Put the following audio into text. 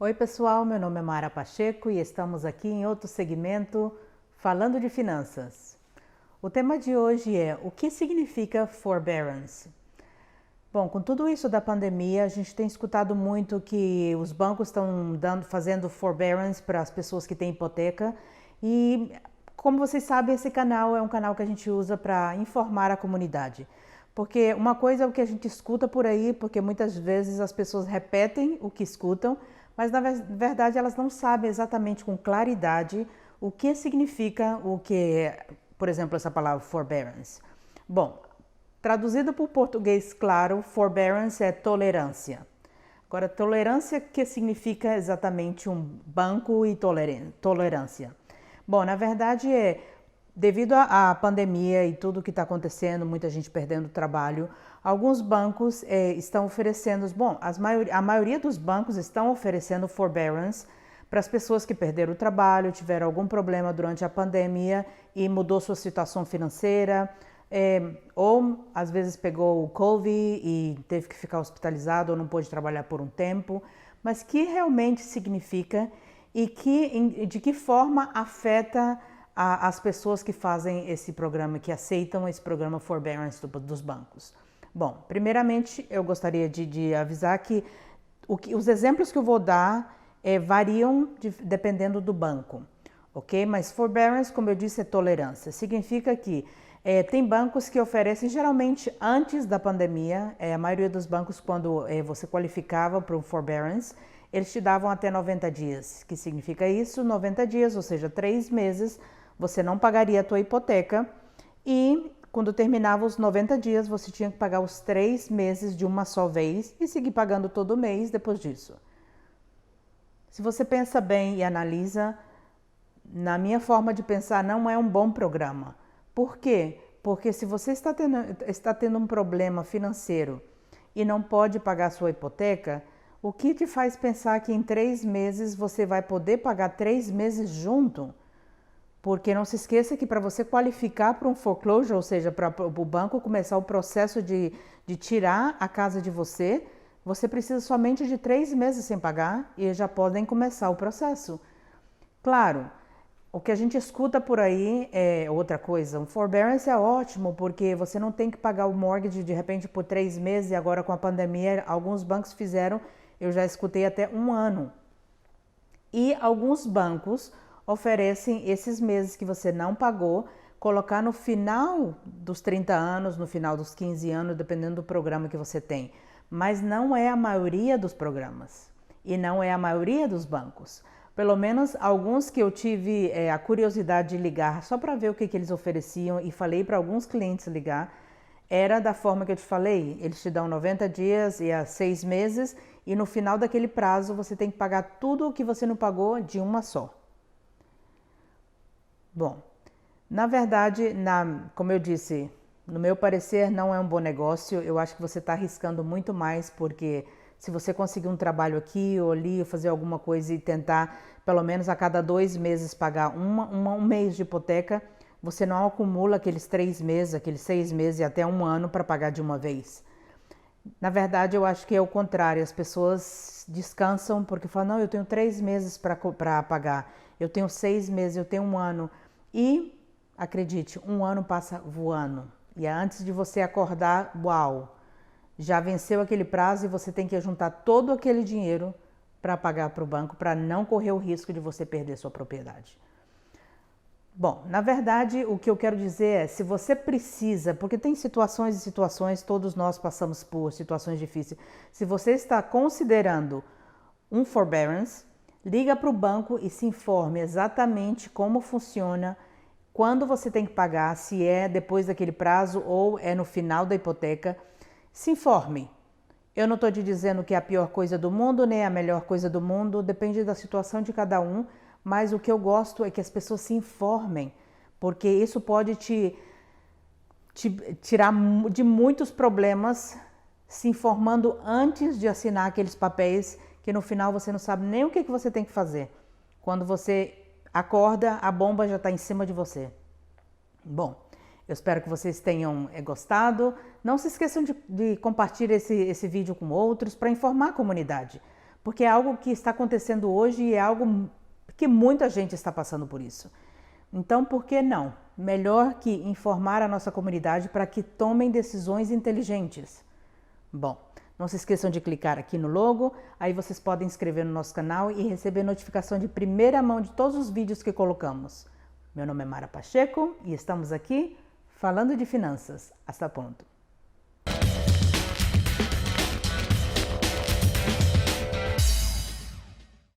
Oi pessoal, meu nome é Mara Pacheco e estamos aqui em outro segmento falando de finanças. O tema de hoje é o que significa forbearance? Bom, com tudo isso da pandemia, a gente tem escutado muito que os bancos estão fazendo forbearance para as pessoas que têm hipoteca e, como vocês sabem, esse canal é um canal que a gente usa para informar a comunidade. Porque uma coisa é o que a gente escuta por aí, porque muitas vezes as pessoas repetem o que escutam, mas na verdade elas não sabem exatamente com claridade o que significa por exemplo, essa palavra forbearance. Bom, traduzido para o português claro, forbearance é tolerância. Agora, tolerância, que significa exatamente um banco e tolerância? Bom, na verdade devido à pandemia e tudo que está acontecendo, muita gente perdendo trabalho, alguns bancos estão oferecendo, a maioria dos bancos estão oferecendo forbearance para as pessoas que perderam o trabalho, tiveram algum problema durante a pandemia e mudou sua situação financeira, ou às vezes pegou o Covid e teve que ficar hospitalizado ou não pôde trabalhar por um tempo, mas que realmente significa e de que forma afeta as pessoas que fazem esse programa, que aceitam esse programa forbearance dos bancos. Bom, primeiramente eu gostaria de avisar que os exemplos que eu vou dar variam dependendo do banco, ok? Mas forbearance, como eu disse, é tolerância. Significa que tem bancos que oferecem, geralmente antes da pandemia, a maioria dos bancos, quando você qualificava para um forbearance, eles te davam até 90 dias. Que significa isso? 90 dias, ou seja, 3 meses, você não pagaria a tua hipoteca e quando terminava os 90 dias, você tinha que pagar os 3 meses de uma só vez e seguir pagando todo mês depois disso. Se você pensa bem e analisa, na minha forma de pensar, não é um bom programa. Por quê? Porque se você está tendo um problema financeiro e não pode pagar a sua hipoteca, o que te faz pensar que em 3 meses você vai poder pagar 3 meses junto? Porque não se esqueça que para você qualificar para um foreclosure, ou seja, para o banco começar o processo de tirar a casa de você, você precisa somente de 3 meses sem pagar e já podem começar o processo. Claro, o que a gente escuta por aí é outra coisa. Um forbearance é ótimo porque você não tem que pagar o mortgage de repente por 3 meses e agora com a pandemia alguns bancos fizeram, eu já escutei até 1 ano. E alguns bancos oferecem esses meses que você não pagou, colocar no final dos 30 anos, no final dos 15 anos, dependendo do programa que você tem. Mas não é a maioria dos programas e não é a maioria dos bancos. Pelo menos alguns que eu tive a curiosidade de ligar só para ver o que eles ofereciam e falei para alguns clientes ligar, era da forma que eu te falei, eles te dão 90 dias e 6 meses e no final daquele prazo você tem que pagar tudo o que você não pagou de uma só. Bom, na verdade, como eu disse, no meu parecer não é um bom negócio, eu acho que você está arriscando muito mais porque se você conseguir um trabalho aqui ou ali, ou fazer alguma coisa e tentar pelo menos a cada 2 meses pagar um mês de hipoteca, você não acumula aqueles 3 meses, aqueles 6 meses e até 1 ano para pagar de uma vez. Na verdade, eu acho que é o contrário, as pessoas descansam porque falam, não, eu tenho 3 meses para pagar, eu tenho 6 meses, eu tenho 1 ano. E, acredite, 1 ano passa voando. E antes de você acordar, uau, já venceu aquele prazo e você tem que juntar todo aquele dinheiro para pagar para o banco, para não correr o risco de você perder sua propriedade. Bom, na verdade, o que eu quero dizer é, se você precisa, porque tem situações e situações, todos nós passamos por situações difíceis. Se você está considerando um forbearance, liga para o banco e se informe exatamente como funciona, quando você tem que pagar, se é depois daquele prazo ou é no final da hipoteca. Se informe. Eu não estou te dizendo que é a pior coisa do mundo, nem a melhor coisa do mundo, depende da situação de cada um, mas o que eu gosto é que as pessoas se informem, porque isso pode te tirar de muitos problemas se informando antes de assinar aqueles papéis que no final você não sabe nem o que você tem que fazer. Quando você acorda, a bomba já está em cima de você. Bom, eu espero que vocês tenham gostado. Não se esqueçam de compartilhar esse vídeo com outros para informar a comunidade. porque é algo que está acontecendo hoje e é algo que muita gente está passando por isso. Então, por que não? Melhor que informar a nossa comunidade para que tomem decisões inteligentes. Bom, não se esqueçam de clicar aqui no logo, aí vocês podem inscrever no nosso canal e receber notificação de primeira mão de todos os vídeos que colocamos. Meu nome é Mara Pacheco e estamos aqui falando de finanças. Hasta pronto!